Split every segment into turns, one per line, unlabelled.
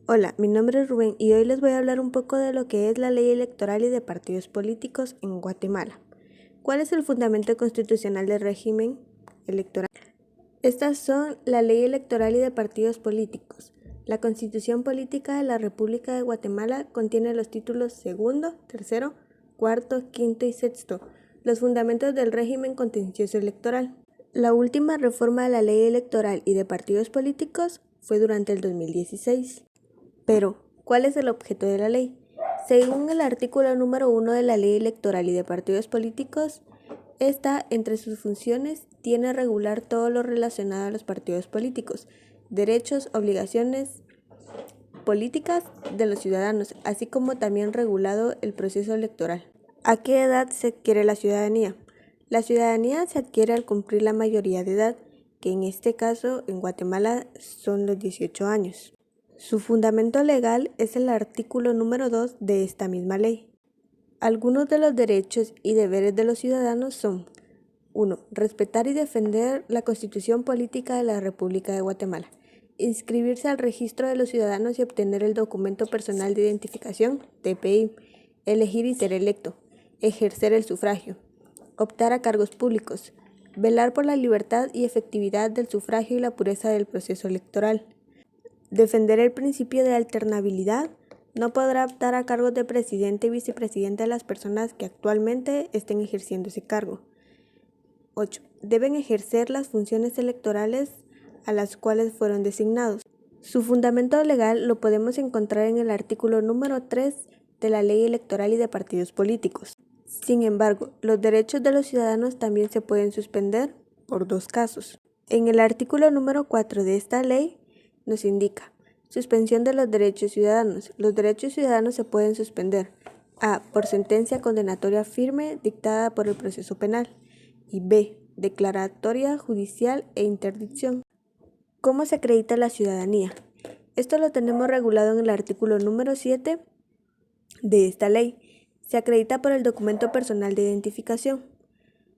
Hola, mi nombre es Rubén y hoy les voy a hablar un poco de lo que es la ley electoral y de partidos políticos en Guatemala. ¿Cuál es el fundamento constitucional del régimen electoral? Estas son la ley electoral y de partidos políticos. La Constitución Política de la República de Guatemala contiene los títulos segundo, tercero, cuarto, quinto y sexto, los fundamentos del régimen contencioso electoral. La última reforma de la ley electoral y de partidos políticos fue durante el 2016. Pero, ¿cuál es el objeto de la ley? Según el artículo número 1 de la Ley Electoral y de Partidos Políticos, esta, entre sus funciones, tiene regular todo lo relacionado a los partidos políticos, derechos, obligaciones políticas de los ciudadanos, así como también regulado el proceso electoral. ¿A qué edad se adquiere la ciudadanía? La ciudadanía se adquiere al cumplir la mayoría de edad, que en este caso en Guatemala son los 18 años. Su fundamento legal es el artículo número 2 de esta misma ley. Algunos de los derechos y deberes de los ciudadanos son: 1. Respetar y defender la Constitución Política de la República de Guatemala. Inscribirse al registro de los ciudadanos y obtener el documento personal de identificación, DPI. Elegir y ser electo. Ejercer el sufragio. Optar a cargos públicos. Velar por la libertad y efectividad del sufragio y la pureza del proceso electoral. Defender el principio de alternabilidad. No podrá optar a cargos de presidente y vicepresidente a las personas que actualmente estén ejerciendo ese cargo. 8. Deben ejercer las funciones electorales a las cuales fueron designados. Su fundamento legal lo podemos encontrar en el artículo número 3 de la Ley Electoral y de Partidos Políticos. Sin embargo, los derechos de los ciudadanos también se pueden suspender por dos casos. En el artículo número 4 de esta ley nos indica: suspensión de los derechos ciudadanos. Los derechos ciudadanos se pueden suspender: A. Por sentencia condenatoria firme dictada por el proceso penal, y B. Declaratoria judicial e interdicción. ¿Cómo se acredita la ciudadanía? Esto lo tenemos regulado en el artículo número 7 de esta ley. Se acredita por el documento personal de identificación.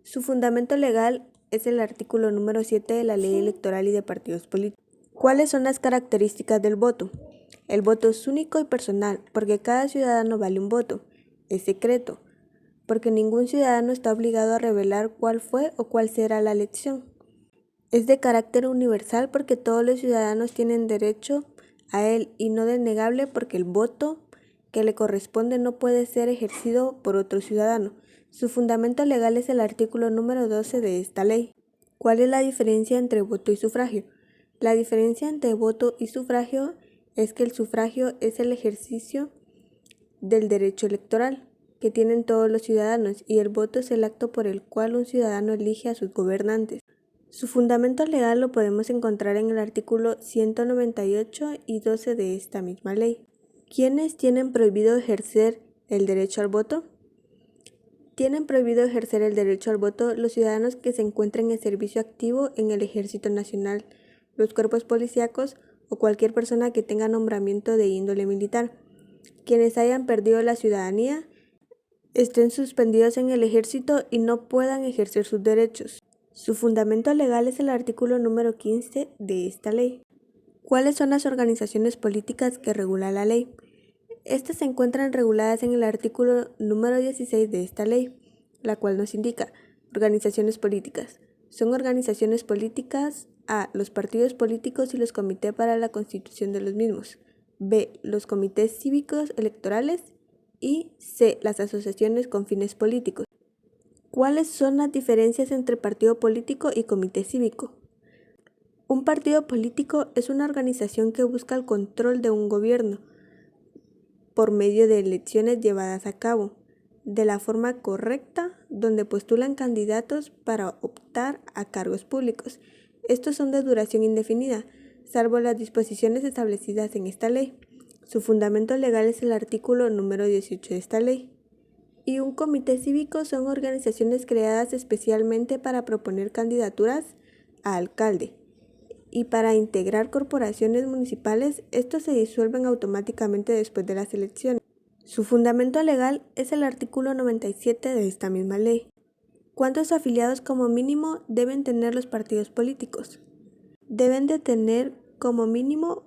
Su fundamento legal es el artículo número 7 de la Ley Electoral y de Partidos Políticos. ¿Cuáles son las características del voto? El voto es único y personal, porque cada ciudadano vale un voto. Es secreto, porque ningún ciudadano está obligado a revelar cuál fue o cuál será la elección. Es de carácter universal, porque todos los ciudadanos tienen derecho a él, y no denegable, porque el voto que le corresponde no puede ser ejercido por otro ciudadano. Su fundamento legal es el artículo número 12 de esta ley. ¿Cuál es la diferencia entre voto y sufragio? La diferencia entre voto y sufragio es que el sufragio es el ejercicio del derecho electoral que tienen todos los ciudadanos, y el voto es el acto por el cual un ciudadano elige a sus gobernantes. Su fundamento legal lo podemos encontrar en el artículo 198 y 12 de esta misma ley. ¿Quiénes tienen prohibido ejercer el derecho al voto? Tienen prohibido ejercer el derecho al voto los ciudadanos que se encuentren en servicio activo en el Ejército Nacional, los cuerpos policíacos o cualquier persona que tenga nombramiento de índole militar, quienes hayan perdido la ciudadanía, estén suspendidos en el ejército y no puedan ejercer sus derechos. Su fundamento legal es el artículo número 15 de esta ley. ¿Cuáles son las organizaciones políticas que regula la ley? Estas se encuentran reguladas en el artículo número 16 de esta ley, la cual nos indica: organizaciones políticas. Son organizaciones políticas: A. Los partidos políticos y los comités para la constitución de los mismos. B. Los comités cívicos electorales. Y C. Las asociaciones con fines políticos. ¿Cuáles son las diferencias entre partido político y comité cívico? Un partido político es una organización que busca el control de un gobierno por medio de elecciones llevadas a cabo de la forma correcta, donde postulan candidatos para optar a cargos públicos. Estos son de duración indefinida, salvo las disposiciones establecidas en esta ley. Su fundamento legal es el artículo número 18 de esta ley. Y un comité cívico son organizaciones creadas especialmente para proponer candidaturas a alcalde y para integrar corporaciones municipales. Estos se disuelven automáticamente después de las elecciones. Su fundamento legal es el artículo 97 de esta misma ley. ¿Cuántos afiliados como mínimo deben tener los partidos políticos? Deben de tener como mínimo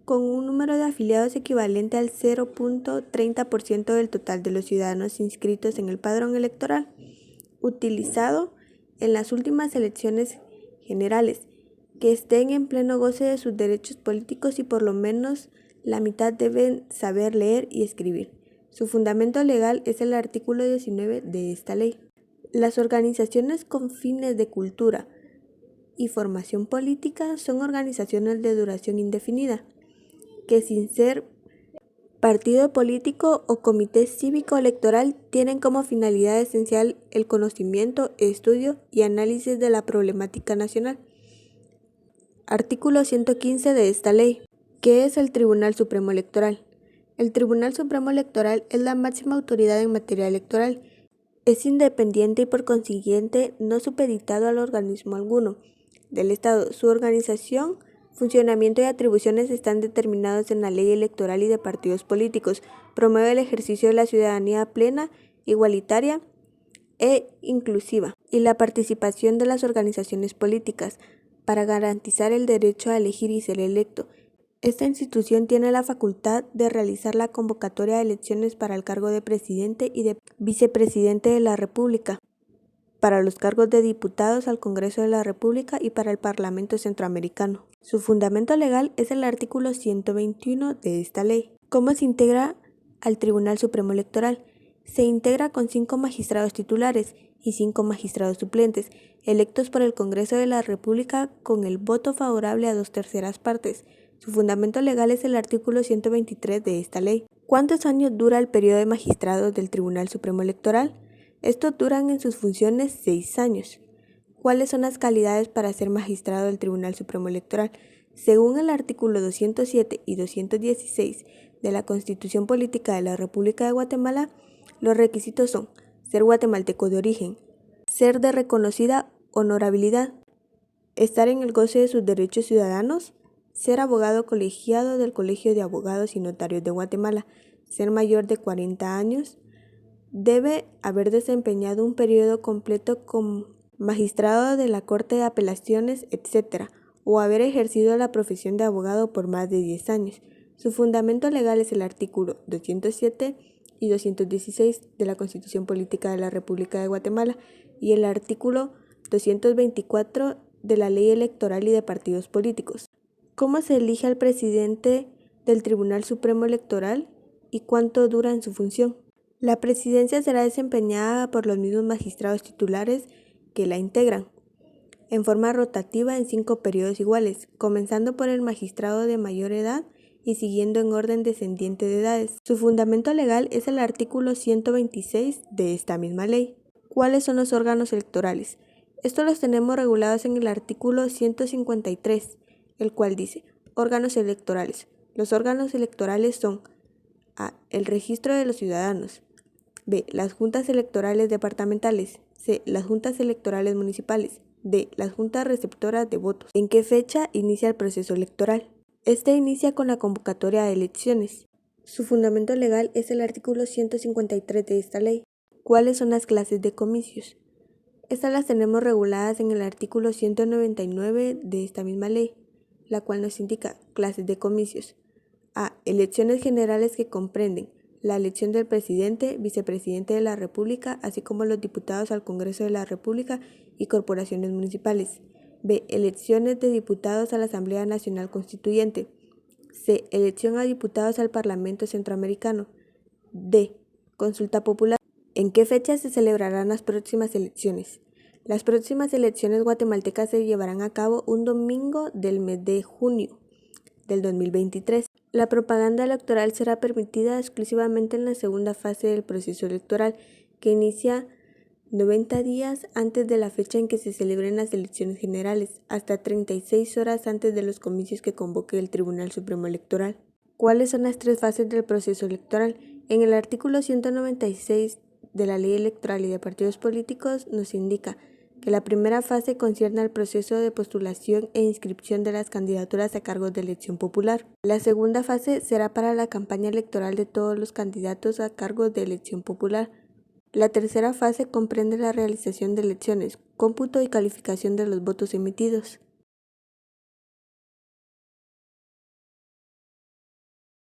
con un número de afiliados equivalente al 0.30% del total de los ciudadanos inscritos en el padrón electoral, utilizado en las últimas elecciones generales, que estén en pleno goce de sus derechos políticos y por lo menos la mitad deben saber leer y escribir. Su fundamento legal es el artículo 19 de esta ley. Las organizaciones con fines de cultura y formación política son organizaciones de duración indefinida, que sin ser partido político o comité cívico electoral tienen como finalidad esencial el conocimiento, estudio y análisis de la problemática nacional. Artículo 115 de esta ley. ¿Qué es el Tribunal Supremo Electoral? El Tribunal Supremo Electoral es la máxima autoridad en materia electoral. Es independiente y por consiguiente no supeditado al organismo alguno del Estado. Su organización, funcionamiento y atribuciones están determinados en la Ley Electoral y de Partidos Políticos. Promueve el ejercicio de la ciudadanía plena, igualitaria e inclusiva y la participación de las organizaciones políticas para garantizar el derecho a elegir y ser electo. Esta institución tiene la facultad de realizar la convocatoria de elecciones para el cargo de presidente y de vicepresidente de la República, para los cargos de diputados al Congreso de la República y para el Parlamento Centroamericano. Su fundamento legal es el artículo 121 de esta ley. ¿Cómo se integra al Tribunal Supremo Electoral? Se integra con 5 magistrados titulares y 5 magistrados suplentes, electos por el Congreso de la República con el voto favorable a 2/3 partes. Su fundamento legal es el artículo 123 de esta ley. ¿Cuántos años dura el periodo de magistrados del Tribunal Supremo Electoral? Estos duran en sus funciones 6 años. ¿Cuáles son las calidades para ser magistrado del Tribunal Supremo Electoral? Según el artículo 207 y 216 de la Constitución Política de la República de Guatemala, los requisitos son ser guatemalteco de origen, ser de reconocida honorabilidad, estar en el goce de sus derechos ciudadanos, ser abogado colegiado del Colegio de Abogados y Notarios de Guatemala, ser mayor de 40 años, debe haber desempeñado un periodo completo como magistrado de la Corte de Apelaciones, etc., o haber ejercido la profesión de abogado por más de 10 años. Su fundamento legal es el artículo 207 y 216 de la Constitución Política de la República de Guatemala y el artículo 224 de la Ley Electoral y de Partidos Políticos. ¿Cómo se elige al presidente del Tribunal Supremo Electoral y cuánto dura en su función? La presidencia será desempeñada por los mismos magistrados titulares que la integran, en forma rotativa en 5 periodos iguales, comenzando por el magistrado de mayor edad y siguiendo en orden descendiente de edades. Su fundamento legal es el artículo 126 de esta misma ley. ¿Cuáles son los órganos electorales? Estos los tenemos regulados en el artículo 153, el cual dice: órganos electorales. Los órganos electorales son: A. El registro de los ciudadanos. B. Las juntas electorales departamentales. C. Las juntas electorales municipales. D. Las juntas receptoras de votos. ¿En qué fecha inicia el proceso electoral? Este inicia con la convocatoria de elecciones. Su fundamento legal es el artículo 153 de esta ley. ¿Cuáles son las clases de comicios? Estas las tenemos reguladas en el artículo 199 de esta misma ley, la cual nos indica clases de comicios. A. Elecciones generales que comprenden la elección del presidente, vicepresidente de la República, así como los diputados al Congreso de la República y corporaciones municipales. B. Elecciones de diputados a la Asamblea Nacional Constituyente. C. Elección a diputados al Parlamento Centroamericano. D. Consulta popular. ¿En qué fecha se celebrarán las próximas elecciones? Las próximas elecciones guatemaltecas se llevarán a cabo un domingo del mes de junio del 2023. La propaganda electoral será permitida exclusivamente en la segunda fase del proceso electoral, que inicia 90 días antes de la fecha en que se celebren las elecciones generales, hasta 36 horas antes de los comicios que convoque el Tribunal Supremo Electoral. ¿Cuáles son las 3 fases del proceso electoral? En el artículo 196 de la Ley Electoral y de Partidos Políticos nos indica que la primera fase concierne al proceso de postulación e inscripción de las candidaturas a cargos de elección popular. La segunda fase será para la campaña electoral de todos los candidatos a cargos de elección popular. La tercera fase comprende la realización de elecciones, cómputo y calificación de los votos emitidos.